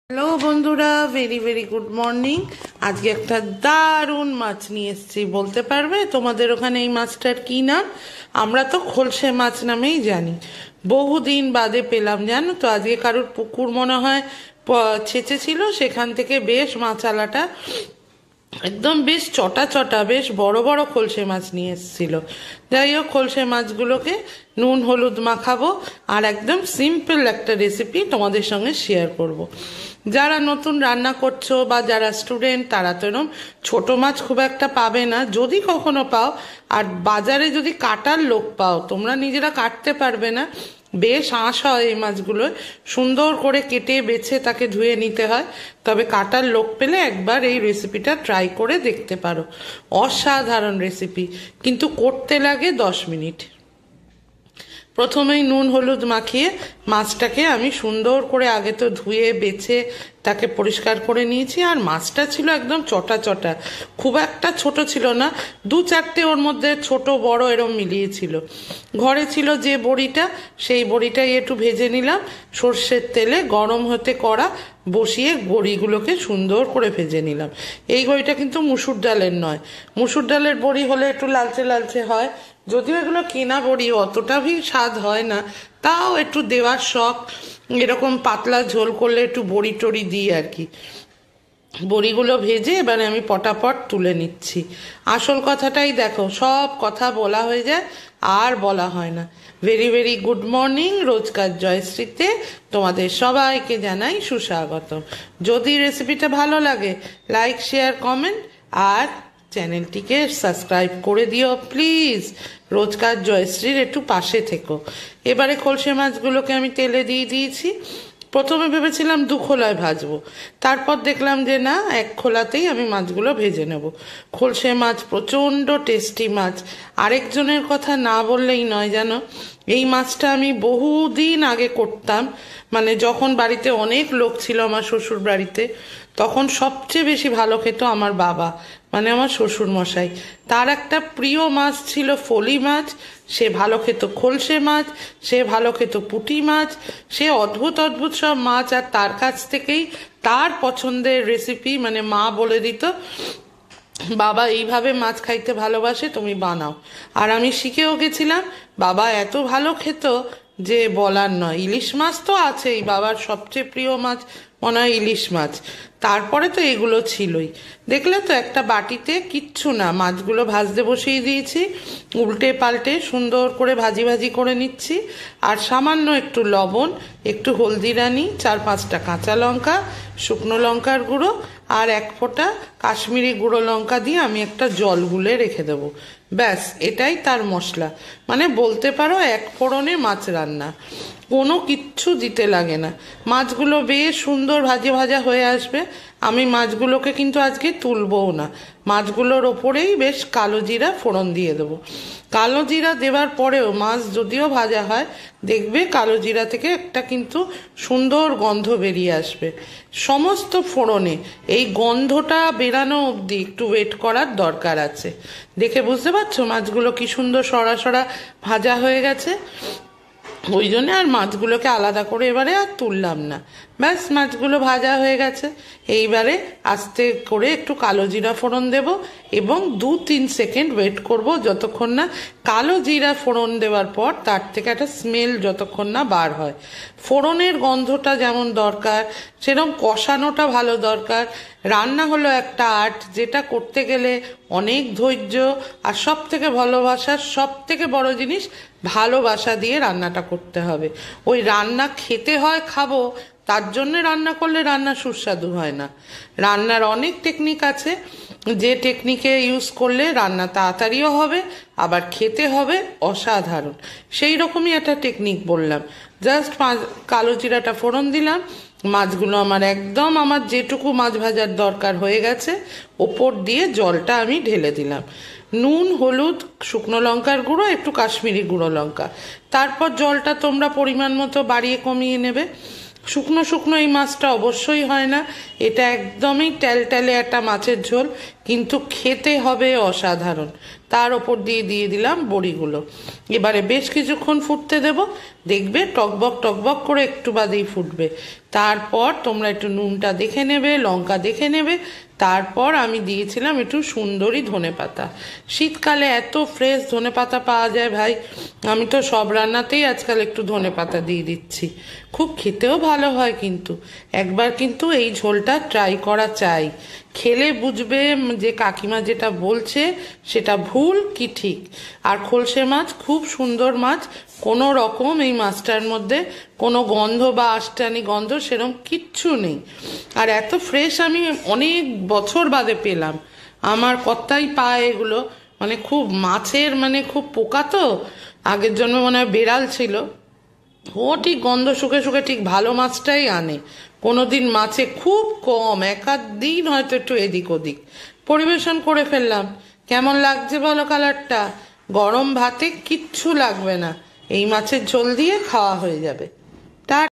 Hello বন্ধুরা, very very good morning. আজকে একটা দারুণ মাছ নিয়ে এসেছি। বলতে পারবে তোমাদের ওখানে এই মাছটার কি নাম? আমরা তো খলসে মাছ নামেই জানি। বহুদিন বাদে পেলাম, জানো তো। আজকে কারোর পুকুর মনে হয় ছেঁচে ছিল, সেখান থেকে বেশ মাছালাটা একদম বেশ চটা চটা বেশ বড় বড় খলসে মাছ নিয়ে এসেছিল। যাই হোক, খলসে মাছগুলোকে নুন হলুদ মাখাবো আর একদম সিম্পল একটা রেসিপি তোমাদের সঙ্গে শেয়ার করব। যারা নতুন রান্না করছো বা যারা স্টুডেন্ট, তারা তো এরকম ছোট মাছ খুব একটা পাবে না, যদি কখনো পাও। আর বাজারে যদি কাটার লোক পাও, তোমরা নিজেরা কাটতে পারবে না, বেশ আঁশ হয় এই মাছগুলো। সুন্দর করে কেটে বেছে তাকে ধুয়ে নিতে হয়। তবে কাটার লোক পেলে একবার এই রেসিপিটা ট্রাই করে দেখতে পারো। অসাধারণ রেসিপি, কিন্তু করতে লাগে 10 মিনিট। প্রথমেই নুন হলুদ মাখিয়ে মাছটাকে আমি সুন্দর করে আগে তো ধুয়ে বেছে তাকে পরিষ্কার করে নিয়েছি। আর মাছটা ছিল একদম চটা চটা, খুব একটা ছোট ছিল না, 2-4টে ওর মধ্যে ছোট বড় এরম মিলিয়েছিল। ঘরে ছিল যে বড়িটা, সেই বড়িটাই একটু ভেজে নিলাম সর্ষের তেলে। গরম হতে কড়া বসিয়ে বড়িগুলোকে সুন্দর করে ভেজে নিলাম। এই বড়িটা কিন্তু মুসুর ডালের নয়, মুসুর ডালের বড়ি হলে একটু লালচে লালচে হয়। যদিও এগুলো কেনা বড়ি, অতটা স্বাদ হয় না, তাও একটু দেওয়ার শখ। এরকম পাতলা ঝোল করলে একটু বড়ি টড়ি দিই আর কি। বড়িগুলো ভেজে এবারে আমি পটাপট তুলে নিচ্ছি। আসল কথাটাই দেখো, সব কথা বলা হয়ে যায় আর বলা হয় না। Very very good morning. রোজকার জয়শ্রীতে তোমাদের সবাইকে জানাই সুস্বাগত। যদি রেসিপিটা ভালো লাগে, লাইক শেয়ার কমেন্ট আর চ্যানেলটিকে সাবস্ক্রাইব করে দিও প্লিজ। রোজকার জয়শ্রীর একটু পাশে থেকো। এবারে খলসে মাছগুলোকে আমি তেলে দিয়ে দিয়েছি। প্রথমে ভেবেছিলাম 2 খোলায় ভাজবো, তারপর দেখলাম যে না, 1 খোলাতেই আমি মাছগুলো ভেজে নেব। খলসে মাছ প্রচণ্ড টেস্টি মাছ। আরেকজনের কথা না বললেই নয়, জানো, এই মাছটা আমি বহুদিন আগে করতাম। মানে যখন বাড়িতে অনেক লোক ছিল আমার শ্বশুর বাড়িতে, তখন সবচেয়ে বেশি ভালো খেত আমার বাবা, মানে আমার শ্বশুর মশাই। তার একটা প্রিয় মাছ ছিল ফলি মাছ। সে ভালো খেত খলসে মাছ, সে ভালো খেত পুঁটি মাছ, সে অদ্ভুত অদ্ভুত সব মাছ। আর তার কাছ থেকেই তার পছন্দের রেসিপি, মানে মা বলে দিত, বাবা এইভাবে মাছ খাইতে ভালোবাসে, তুমি বানাও। আর আমি শিখেও গেছিলাম। বাবা এত ভালো খেত যে বলার নয়। ইলিশ মাছ তো আছেই, বাবার সবচেয়ে প্রিয় মাছ মনে হয় ইলিশ মাছ। তারপরে তো এগুলো ছিলই। দেখলে তো, একটা বাটিতে কিচ্ছু না, মাছগুলো ভাজতে বসিয়ে দিয়েছি। উল্টে পাল্টে সুন্দর করে ভাজি ভাজি করে নিচ্ছি। আর সামান্য একটু লবণ, একটু হলদিরানি, 4-5টা কাঁচা লঙ্কা, শুকনো লঙ্কার গুঁড়ো আর 1 ফোঁটা কাশ্মীরি গুঁড়ো লঙ্কা দিয়ে আমি একটা জল গুলে রেখে দেবো। ব্যাস, এটাই তার মশলা। মানে বলতে পারো 1 ফোড়নে মাছ রান্না, কোনো কিচ্ছু দিতে লাগে না। মাছগুলো বেশ সুন্দর ভাজা ভাজা হয়ে আসবে। আমি মাছগুলোকে কিন্তু আজকে তুলবও না, মাছগুলোর ওপরেই বেশ কালো জিরা ফোড়ন দিয়ে দেবো। কালো জিরা দেওয়ার পরেও মাছ যদিও ভাজা হয়, দেখবে কালো জিরা থেকে একটা কিন্তু সুন্দর গন্ধ বেরিয়ে আসবে। সমস্ত ফোড়নে এই গন্ধটা বেরানো অবধি একটু ওয়েট করার দরকার আছে। দেখে বুঝতে পারছো মাছগুলো কি সুন্দর সরা সরা ভাজা হয়ে গেছে। ওই জন্য আর মাছগুলোকে আলাদা করে এবারে আর তুললাম না। ব্যাস, মাছগুলো ভাজা হয়ে গেছে। এইবারে আস্তে করে একটু কালো জিরা ফোড়ন দেব এবং 2-3 সেকেন্ড ওয়েট করব, যতক্ষণ না কালো জিরা ফোড়ন দেওয়ার পর তার থেকে একটা স্মেল যতক্ষণ না বার হয়। ফোড়নের গন্ধটা যেমন দরকার, সেরকম কষানোটা ভালো দরকার। রান্না হলো একটা আর্ট, যেটা করতে গেলে অনেক ধৈর্য আর সব থেকে ভালোবাসার সব থেকে বড় জিনিস, ভালোবাসা দিয়ে রান্নাটা করতে হবে। ওই রান্না খেতে হয়, খাবো, তার জন্যে রান্না করলে রান্না সুস্বাদু হয় না। রান্নার অনেক টেকনিক আছে, যে টেকনিকে ইউজ করলে রান্না তাড়াতাড়িও হবে, আবার খেতে হবে অসাধারণ। সেই রকমই একটা টেকনিক বললাম। জাস্ট কালো জিরাটা ফোড়ন দিলাম, মাছগুলো আমার একদম আমার যেটুকু মাছ ভাজার দরকার হয়ে গেছে, ওপর দিয়ে জলটা আমি ঢেলে দিলাম। নুন হলুদ শুকনো লঙ্কার গুঁড়ো, একটু কাশ্মীরি গুঁড়ো লঙ্কা। তারপর জলটা তোমরা পরিমাণ মতো বাড়িয়ে কমিয়ে নেবে। শুকনো শুকনো এই মাছটা অবশ্যই হয় না, এটা একদমই ট্যালট্যালে একটা মাছের ঝোল, কিন্তু খেতে হবে অসাধারণ। তার ওপর দিয়ে দিয়ে দিলাম বড়িগুলো। এবারে বেশ কিছুক্ষণ ফুটতে দেব, দেখবে টকবক টকবক করে একটু বাদেই ফুটবে। তারপর তোমরা একটু নুনটা দেখে নেবে, লঙ্কা দেখে নেবে। তারপর আমি দিয়েছিলাম একটু সুন্দরী ধনেপাতা। শীতকালে এত ফ্রেশ ধনেপাতা পাওয়া যায় ভাই, আমি তো সব রান্নাতেই আজকাল একটু ধনেপাতা দিয়ে দিচ্ছি। খুব খেতেও ভালো হয়, কিন্তু একবার কিন্তু এই ঝোলটা ট্রাই করা চাই। খেলে বুঝবে যে কাকিমা যেটা বলছে সেটা ভুল কি ঠিক। আর খোলসে মাছ খুব সুন্দর মাছ, কোনো রকম এই মাছটার মধ্যে কোনো গন্ধ বা আষ্টানি গন্ধ সেরকম কিচ্ছু নেই। আর এত ফ্রেশ আমি অনেক বছর বাদে পেলাম। আমার কর্তাই পায় এগুলো, মানে খুব মাছের মানে খুব পোকা তো, আগের জন্মে মনে হয় বেড়াল ছিল, ও ঠিক গন্ধ শুকে শুকে ঠিক ভালো মাছটাই আনে। কোনোদিন মাছে খুব কম, এক আধ দিন হয়তো একটু এদিক ওদিক। পরিবেশন করে ফেললাম। কেমন লাগছে বলো কালারটা? গরম ভাতে কিচ্ছু লাগবে না, এই মাছের ঝোল দিয়ে খাওয়া হয়ে যাবে।